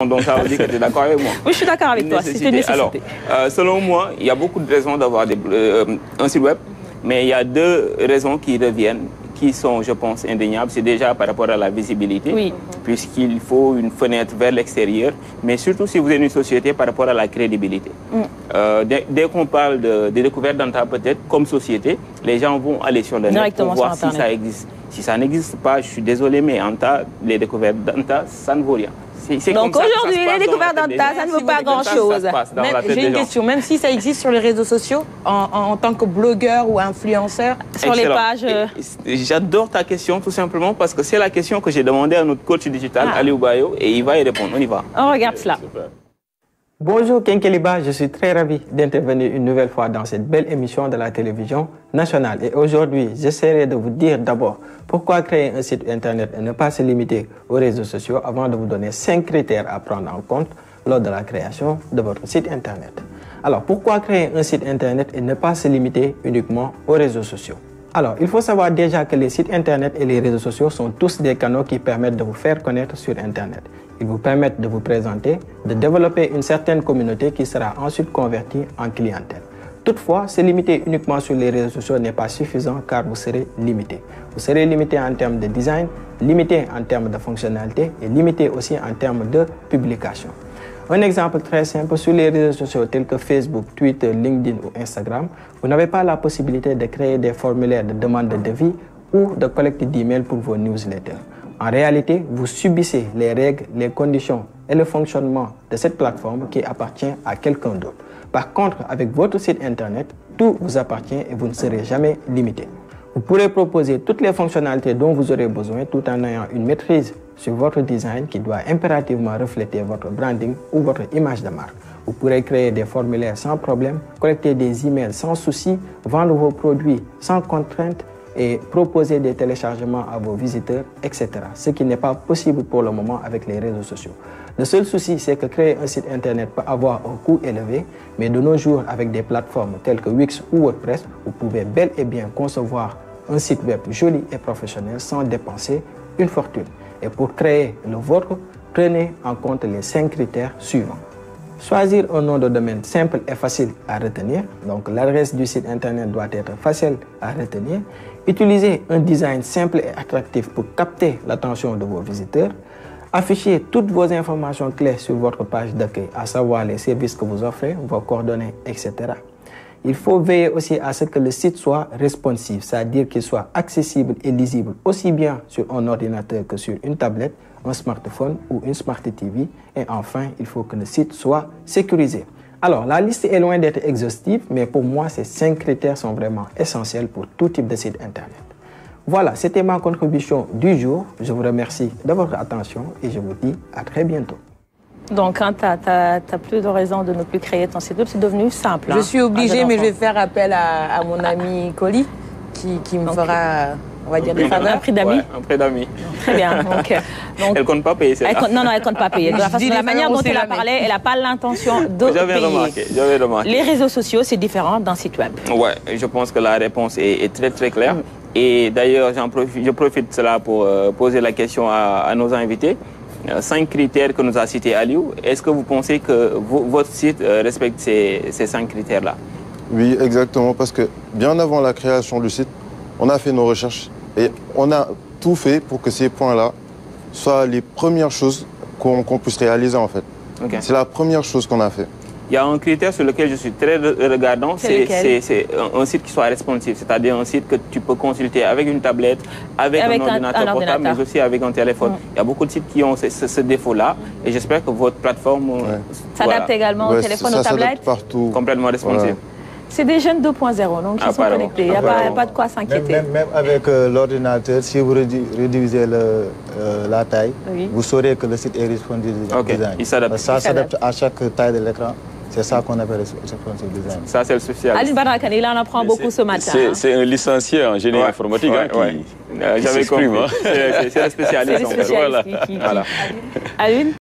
Donc ça veut dire que tu es d'accord avec moi. Oui, je suis d'accord avec toi. C'est une nécessité. Alors, selon moi, il y a beaucoup de raisons d'avoir un site web, mais il y a deux raisons qui reviennent, qui sont, je pense, indéniables. C'est déjà par rapport à la visibilité, oui, puisqu'il faut une fenêtre vers l'extérieur, mais surtout si vous êtes une société par rapport à la crédibilité. Dès qu'on parle de découverte dentaire, peut-être, comme société, les gens vont aller sur le net pour voir si ça existe. Si ça n'existe pas, je suis désolé, mais en tas, les découvertes dentaires, ça ne vaut rien. Donc aujourd'hui, les découvertes dentaires, ça ne vaut pas grand-chose. J'ai une question, même si ça existe sur les réseaux sociaux, en tant que blogueur ou influenceur, sur les pages... J'adore ta question, tout simplement, parce que c'est la question que j'ai demandé à notre coach digital, Aliou Bayo, et il va y répondre. On y va. On regarde cela. Bonjour Kenkeliba, je suis très ravi d'intervenir une nouvelle fois dans cette belle émission de la télévision nationale. Et aujourd'hui, j'essaierai de vous dire d'abord pourquoi créer un site internet et ne pas se limiter aux réseaux sociaux avant de vous donner 5 critères à prendre en compte lors de la création de votre site internet. Alors, pourquoi créer un site internet et ne pas se limiter uniquement aux réseaux sociaux? Alors, il faut savoir déjà que les sites internet et les réseaux sociaux sont tous des canaux qui permettent de vous faire connaître sur internet. Ils vous permettent de vous présenter, de développer une certaine communauté qui sera ensuite convertie en clientèle. Toutefois, se limiter uniquement sur les réseaux sociaux n'est pas suffisant car vous serez limité. Vous serez limité en termes de design, limité en termes de fonctionnalité et limité aussi en termes de publication. Un exemple très simple, sur les réseaux sociaux tels que Facebook, Twitter, LinkedIn ou Instagram, vous n'avez pas la possibilité de créer des formulaires de demande de devis ou de collecte d'emails pour vos newsletters. En réalité, vous subissez les règles, les conditions et le fonctionnement de cette plateforme qui appartient à quelqu'un d'autre. Par contre, avec votre site internet, tout vous appartient et vous ne serez jamais limité. Vous pourrez proposer toutes les fonctionnalités dont vous aurez besoin tout en ayant une maîtrise sur votre design qui doit impérativement refléter votre branding ou votre image de marque. Vous pourrez créer des formulaires sans problème, collecter des emails sans souci, vendre vos produits sans contrainte et proposer des téléchargements à vos visiteurs, etc. Ce qui n'est pas possible pour le moment avec les réseaux sociaux. Le seul souci, c'est que créer un site internet peut avoir un coût élevé, mais de nos jours, avec des plateformes telles que Wix ou WordPress, vous pouvez bel et bien concevoir un site web joli et professionnel sans dépenser une fortune. Et pour créer le vôtre, prenez en compte les 5 critères suivants. Choisir un nom de domaine simple et facile à retenir. Donc l'adresse du site internet doit être facile à retenir. Utilisez un design simple et attractif pour capter l'attention de vos visiteurs. Affichez toutes vos informations clés sur votre page d'accueil, à savoir les services que vous offrez, vos coordonnées, etc. Il faut veiller aussi à ce que le site soit responsive, c'est-à-dire qu'il soit accessible et lisible aussi bien sur un ordinateur que sur une tablette, un smartphone ou une Smart TV. Et enfin, il faut que le site soit sécurisé. Alors, la liste est loin d'être exhaustive, mais pour moi, ces 5 critères sont vraiment essentiels pour tout type de site internet. Voilà, c'était ma contribution du jour. Je vous remercie de votre attention et je vous dis à très bientôt. Donc, quand tu n'as plus de raison de ne plus créer ton site web, c'est devenu simple. Je suis obligée, mais je vais faire appel à mon ami Coli, qui me fera, on va dire, des faveurs. Un prix d'amis. Ouais, un prix d'amis. Très bien. Donc, elle ne compte pas payer, c'est ça? Non, elle ne compte pas payer. De la manière dont elle a parlé, elle n'a pas l'intention de payer. J'avais remarqué. Les réseaux sociaux, c'est différent d'un site web. Oui, je pense que la réponse est très, très claire. Et d'ailleurs, je profite de cela pour poser la question à nos invités. 5 critères que nous a cités Aliou. Est-ce que vous pensez que votre site respecte ces 5 critères-là? Oui, exactement, parce que bien avant la création du site, on a fait nos recherches et on a tout fait pour que ces points-là soient les premières choses qu'on puisse réaliser en fait. Okay. C'est la première chose qu'on a fait. Il y a un critère sur lequel je suis très regardant, c'est un site qui soit responsive, c'est-à-dire un site que tu peux consulter avec une tablette, avec un ordinateur portable, mais aussi avec un téléphone. Il y a beaucoup de sites qui ont ce défaut-là et j'espère que votre plateforme s'adapte également au téléphone, aux tablettes, partout. Complètement responsive. C'est des jeunes 2.0, donc ils sont connectés, il n'y a pas de quoi s'inquiéter. Même avec l'ordinateur, si vous réduisez la taille, vous saurez que le site est responsive design. Il s'adapte. Ça s'adapte à chaque taille de l'écran. C'est ça qu'on appelle responsive design. Ça, c'est le social. Aline Barakani, il en apprend beaucoup ce matin. C'est un licencié en génie informatique qui j'avais compris. C'est le spécialiste. Aline